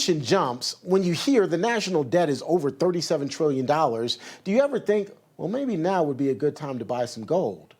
jumps when you hear the national debt is over $37 trillion. Do you ever think, well, maybe now would be a good time to buy some gold?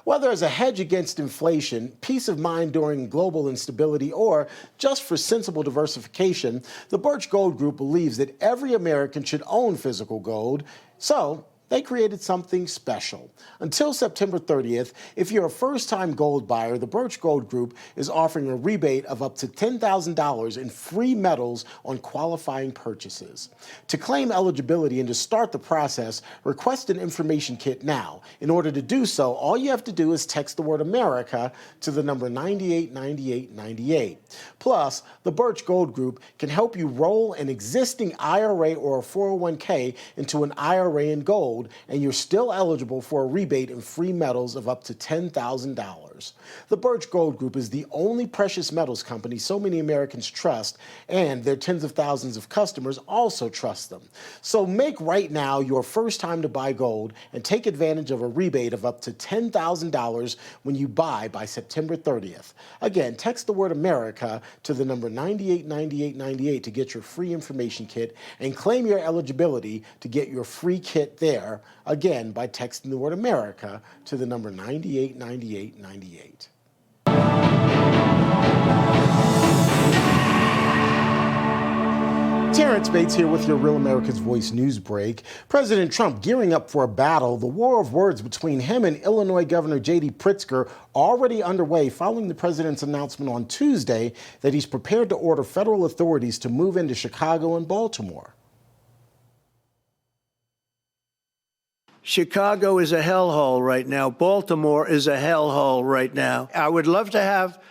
Whether as a hedge against inflation, peace of mind during global instability, or just for sensible diversification, the Birch Gold Group believes that every American should own physical gold. So they created something special. Until September 30th, if you're a first-time gold buyer, the Birch Gold Group is offering a rebate of up to $10,000 in free metals on qualifying purchases. To claim eligibility and to start the process, request an information kit now. In order to do so, all you have to do is text the word America to the number 989898. Plus, the Birch Gold Group can help you roll an existing IRA or a 401k into an IRA in gold, and you're still eligible for a rebate in free metals of up to $10,000. The Birch Gold Group is the only precious metals company so many Americans trust, and their tens of thousands of customers also trust them. So make right now your first time to buy gold and take advantage of a rebate of up to $10,000 when you buy by September 30th. Again, text the word America to the number 989898 to get your free information kit and claim your eligibility to get your free kit there. Again, by texting the word America to the number 989898. Terrence Bates here with your Real America's Voice news break. President Trump gearing up for a battle. The war of words between him and Illinois Governor J.D. Pritzker already underway following the president's announcement on Tuesday that he's prepared to order federal authorities to move into Chicago and Baltimore. Chicago is a hellhole right now. Baltimore is a hellhole right now. I would love to have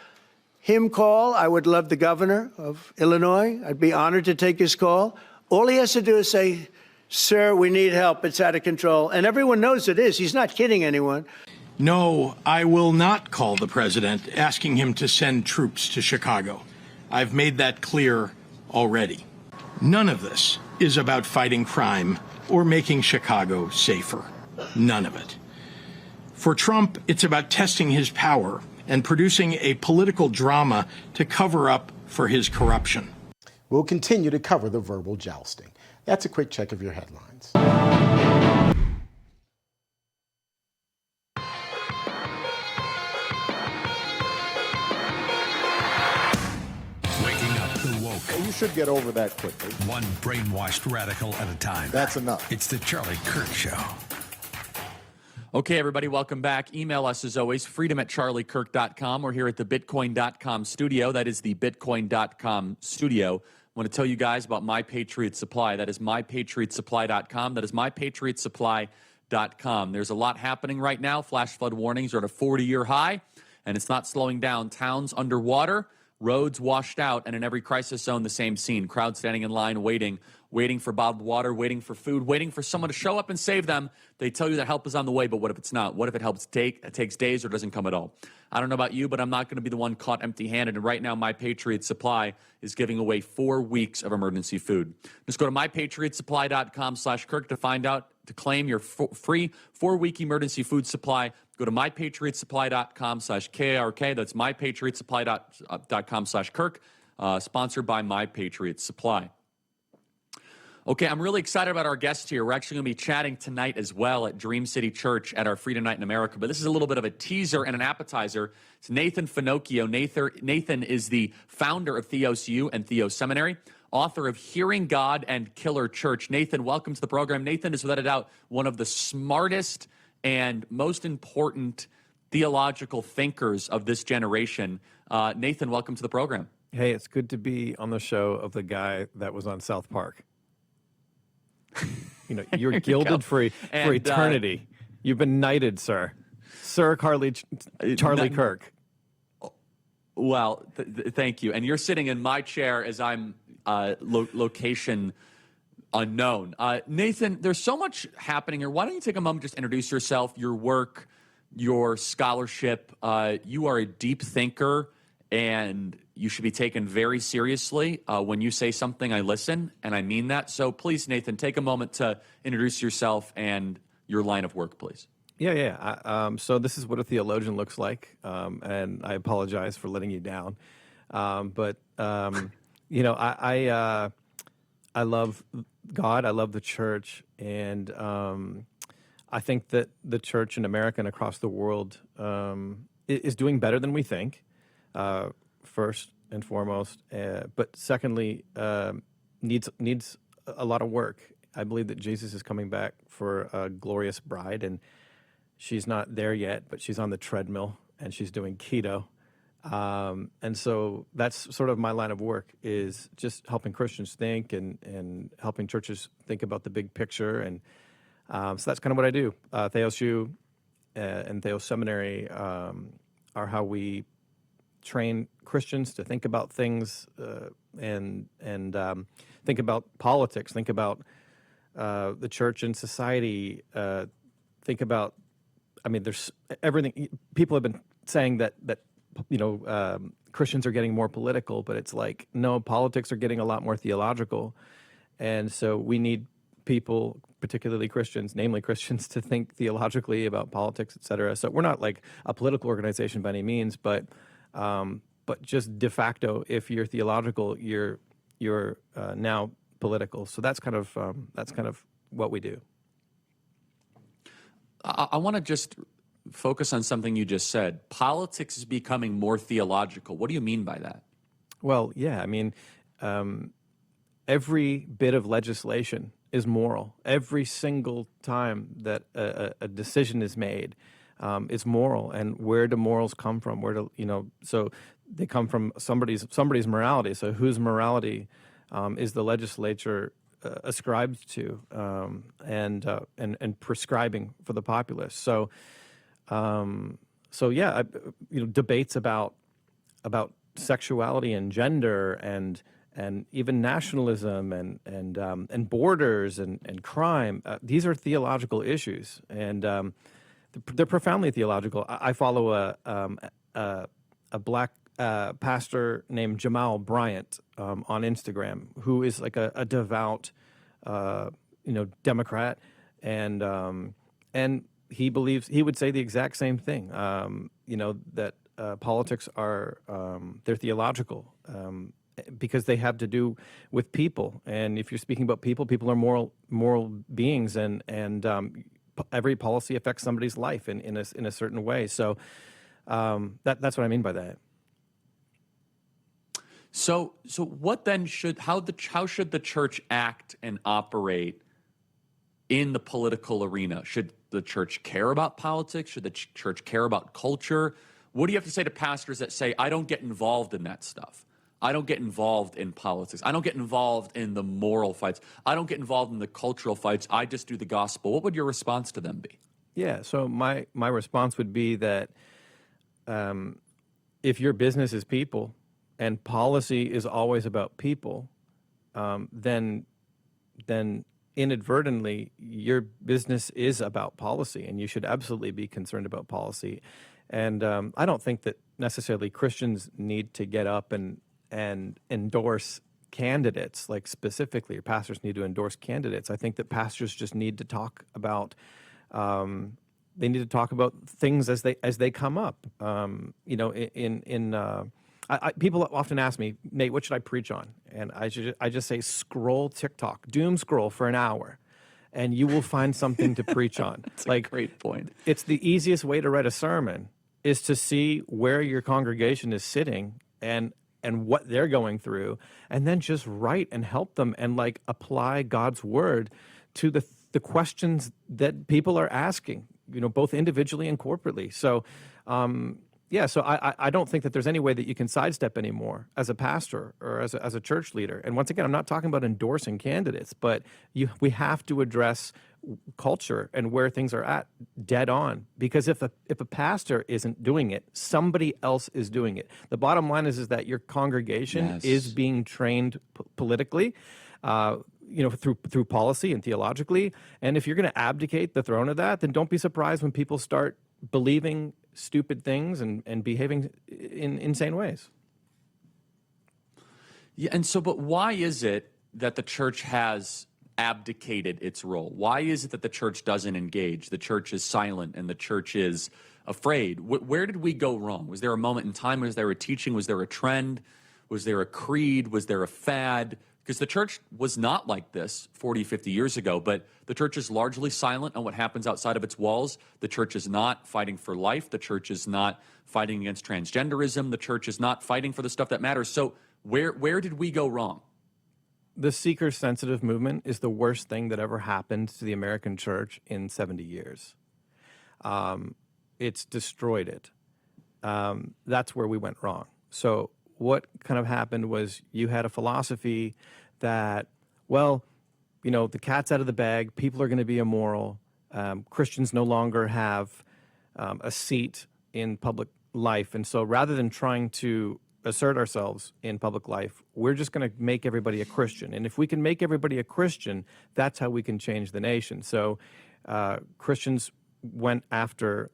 him call. I would love the governor of Illinois. I'd be honored to take his call. All he has to do is say, sir, we need help. It's out of control. And everyone knows it is. He's not kidding anyone. No, I will not call the president asking him to send troops to Chicago. I've made that clear already. None of this is about fighting crime or making Chicago safer. None of it. For Trump, it's about testing his power and producing a political drama to cover up for his corruption. We'll continue to cover the verbal jousting. That's a quick check of your headlines. You should get over that quickly. One brainwashed radical at a time. That's enough. It's the Charlie Kirk Show. Okay, everybody, welcome back. Email us, as always, freedom@charliekirk.com. We're here at the Bitcoin.com studio. That is the Bitcoin.com studio. I want to tell you guys about MyPatriotSupply. That is MyPatriotSupply.com. That is MyPatriotSupply.com. There's a lot happening right now. Flash flood warnings are at a 40-year high, and it's not slowing down. Towns underwater, roads washed out, and in every crisis zone, the same scene. Crowds standing in line, waiting for bottled water, waiting for food, waiting for someone to show up and save them. They tell you that help is on the way, but what if it's not? What if it takes days or doesn't come at all? I don't know about you, but I'm not going to be the one caught empty-handed. And right now, My Patriot Supply is giving away 4 weeks of emergency food. Just go to MyPatriotSupply.com/Kirk to find out, to claim your free 4-week emergency food supply. Go to MyPatriotSupply.com/KRK. That's MyPatriotSupply.com/Kirk, sponsored by My Patriot Supply. Okay, I'm really excited about our guest here. We're actually going to be chatting tonight as well at Dream City Church at our Freedom Night in America. But this is a little bit of a teaser and an appetizer. It's Nathan Finocchio. Nathan is the founder of TheosU and Theo Seminary, author of Hearing God and Killer Church. Nathan, welcome to the program. Nathan is without a doubt one of the smartest and most important theological thinkers of this generation. Nathan, welcome to the program. Hey, it's good to be on the show of the guy that was on South Park. You know, you're gilded for eternity. You've been knighted, sir. Sir Charlie Kirk. Well, thank you. And you're sitting in my chair as I'm location unknown. Nathan, there's so much happening here. Why don't you take a moment, just introduce yourself, your work, your scholarship. You are a deep thinker, and you should be taken very seriously. When you say something, I listen, and I mean that. So please, Nathan, take a moment to introduce yourself and your line of work, please. Yeah. So this is what a theologian looks like, and I apologize for letting you down. But I love God. I love the church, and I think that the church in America and across the world is doing better than we think. First and foremost, but secondly, needs a lot of work. I believe that Jesus is coming back for a glorious bride, and she's not there yet, but she's on the treadmill and she's doing keto. And so that's sort of my line of work, is just helping Christians think and helping churches think about the big picture. And so that's kind of what I do. TheosU and TheosU Seminary are how we train Christians to think about things and think about politics, think about the church and society, think about, there's everything. People have been saying that Christians are getting more political, but it's like, no, politics are getting a lot more theological. And so we need people, particularly Christians, namely Christians, to think theologically about politics, et cetera. So we're not like a political organization by any means, but just de facto, if you're theological, you're now political. So that's kind of what we do. I want to just focus on something you just said. Politics is becoming more theological. What do you mean by that? Well, yeah, every bit of legislation is moral. Every single time that a decision is made, it's moral. And where do morals come from? So they come from somebody's morality. So whose morality is the legislature ascribed to and prescribing for the populace? So yeah, debates about sexuality and gender and even nationalism and borders and crime. These are theological issues, and they're profoundly theological. I follow a black pastor named Jamal Bryant on Instagram, who is like a devout Democrat, and he believes, he would say the exact same thing. That politics are they're theological. Because they have to do with people, and if you're speaking about people, people are moral beings, and every policy affects somebody's life in a certain way. So that's what I mean by that. So what then how should the church act and operate in the political arena? Should the church care about politics? Should the church care about culture? What do you have to say to pastors that say, I don't get involved in that stuff? I don't get involved in politics. I don't get involved in the moral fights. I don't get involved in the cultural fights. I just do the gospel. What would your response to them be? Yeah, so my response would be that if your business is people and policy is always about people, then inadvertently your business is about policy, and you should absolutely be concerned about policy. And I don't think that necessarily Christians need to get up and endorse candidates, like specifically, or pastors need to endorse candidates. I think that pastors just need to talk about things as they come up. People often ask me, Nate, what should I preach on? And I just say, scroll TikTok, doom scroll for an hour, and you will find something to preach on. That's a great point. It's the easiest way to write a sermon, is to see where your congregation is sitting and what they're going through, and then just write and help them and apply God's word to the questions that people are asking, both individually and corporately. So, so I don't think that there's any way that you can sidestep anymore as a pastor or as a church leader. And once again, I'm not talking about endorsing candidates, but we have to address culture and where things are at dead on. Because if a pastor isn't doing it, somebody else is doing it. The bottom line is that your congregation is being trained politically, through policy and theologically. And if you're going to abdicate the throne of that, then don't be surprised when people start believing stupid things and behaving in insane ways. Yeah, and so, but why is it that the church has abdicated its role? Why is it that the church doesn't engage? The church is silent and the church is afraid. Where did we go wrong? Was there a moment in time? Was there a teaching? Was there a trend? Was there a creed? Was there a fad? Because the church was not like this 40, 50 years ago, but the church is largely silent on what happens outside of its walls. The church is not fighting for life. The church is not fighting against transgenderism. The church is not fighting for the stuff that matters. So where did we go wrong? The seeker-sensitive movement is the worst thing that ever happened to the American church in 70 years. It's destroyed it. That's where we went wrong. So what kind of happened was you had a philosophy that, well, you know, the cat's out of the bag, people are going to be immoral, Christians no longer have a seat in public life. And so rather than trying to assert ourselves in public life, we're just going to make everybody a Christian. And if we can make everybody a Christian, that's how we can change the nation. So Christians went after...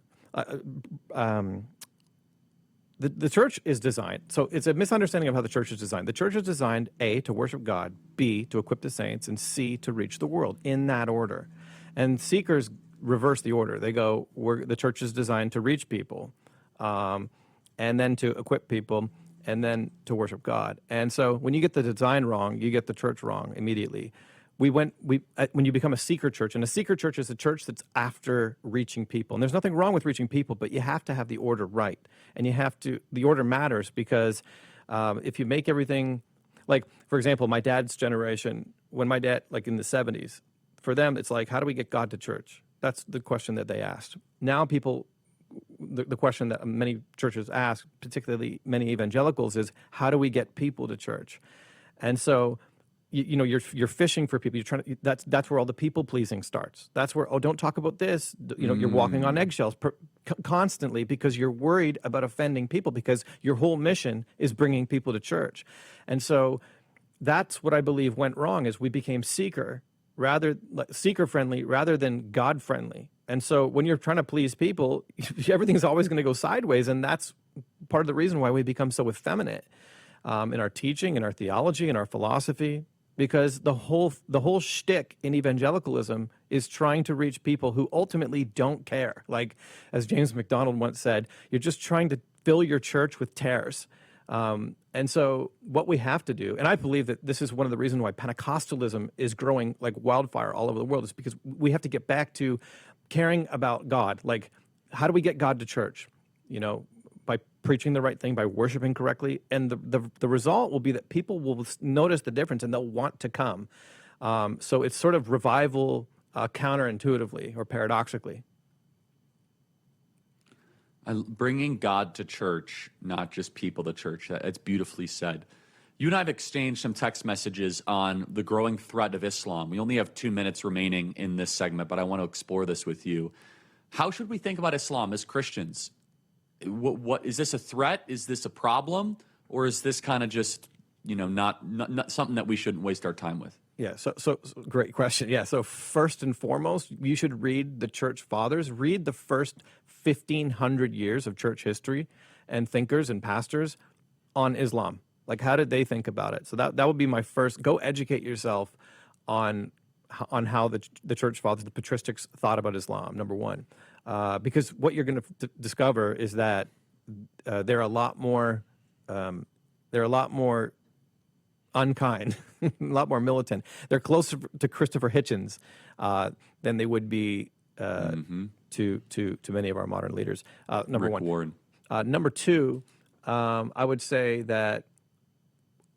The church is designed, so it's a misunderstanding of how the church is designed. The church is designed, A, to worship God, B, to equip the saints, and C, to reach the world, in that order. And seekers reverse the order. They go, the church is designed to reach people, and then to equip people, and then to worship God. And so when you get the design wrong, you get the church wrong immediately. When you become a seeker church, and a seeker church is a church that's after reaching people. And there's nothing wrong with reaching people, but you have to have the order right. And the order matters because if you make everything, like, for example, my dad's generation, when my dad, like in the 70s, for them, it's like, how do we get God to church? That's the question that they asked. Now people, the question that many churches ask, particularly many evangelicals, is how do we get people to church? And so, you know, you're fishing for people. You're trying to. That's where all the people pleasing starts. That's where, oh, don't talk about this. You know, you're walking on eggshells constantly because you're worried about offending people because your whole mission is bringing people to church. And so that's what I believe went wrong is we became seeker friendly rather than God friendly. And so when you're trying to please people, everything's always going to go sideways, and that's part of the reason why we become so effeminate in our teaching, in our theology, in our philosophy. Because the whole shtick in evangelicalism is trying to reach people who ultimately don't care. Like, as James MacDonald once said, you're just trying to fill your church with tares. And so what we have to do, and I believe that this is one of the reasons why Pentecostalism is growing like wildfire all over the world, is because we have to get back to caring about God. Like, how do we get God to church? You know, by preaching the right thing, by worshiping correctly. And the result will be that people will notice the difference and they'll want to come. So it's sort of revival counterintuitively or paradoxically. Bringing God to church, not just people to church. That's beautifully said. You and I have exchanged some text messages on the growing threat of Islam. We only have 2 minutes remaining in this segment, but I want to explore this with you. How should we think about Islam as Christians? What is this a threat? Is this a problem? Or is this kind of just, you know, not something that we shouldn't waste our time with? Yeah, so great question. Yeah, so first and foremost, you should read the church fathers. Read the first 1,500 years of church history and thinkers and pastors on Islam. Like, how did they think about it? So that would be my first. Go educate yourself on how the church fathers, the patristics, thought about Islam, number one. Because what you're going to discover is that they're a lot more unkind, a lot more militant. They're closer to Christopher Hitchens than they would be to many of our modern leaders. Number Rick one. Warren. Number two, I would say that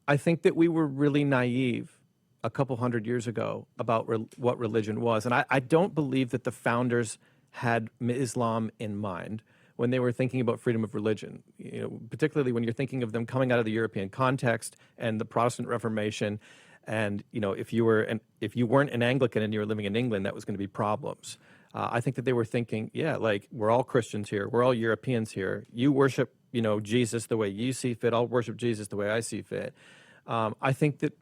I think that we were really naive a couple hundred years ago about what religion was, and I don't believe that the founders had Islam in mind when they were thinking about freedom of religion. You know, particularly when you're thinking of them coming out of the European context and the Protestant Reformation, and you know, if you weren't an Anglican and you were living in England, that was going to be problems. I think that they were thinking, yeah, like, we're all Christians here, we're all Europeans here. You worship, you know, Jesus the way you see fit. I'll worship Jesus the way I see fit. I think that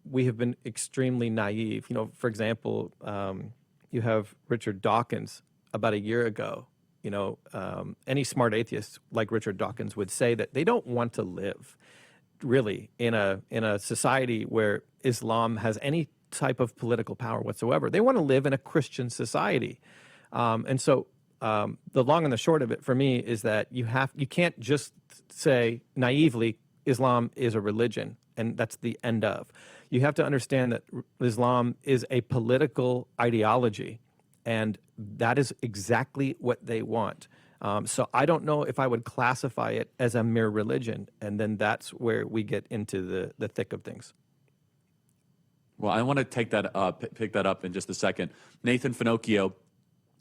we have been extremely naive. You know, for example, you have Richard Dawkins about a year ago. You know, any smart atheist like Richard Dawkins would say that they don't want to live really in a society where Islam has any type of political power whatsoever. They want to live in a Christian society. And so the long and the short of it for me is that you can't just say naively Islam is a religion, and that's the end of. You have to understand that Islam is a political ideology, and that is exactly what they want. So I don't know if I would classify it as a mere religion, and then that's where we get into the thick of things. Well, I want to pick that up in just a second. Nathan Finocchio,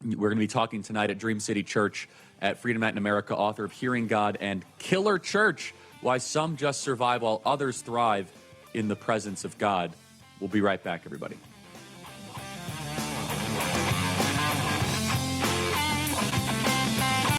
we're going to be talking tonight at Dream City Church at Freedom Night in America, author of Hearing God and Killer Church, Why Some Just Survive While Others Thrive in the Presence of God. We'll be right back, everybody.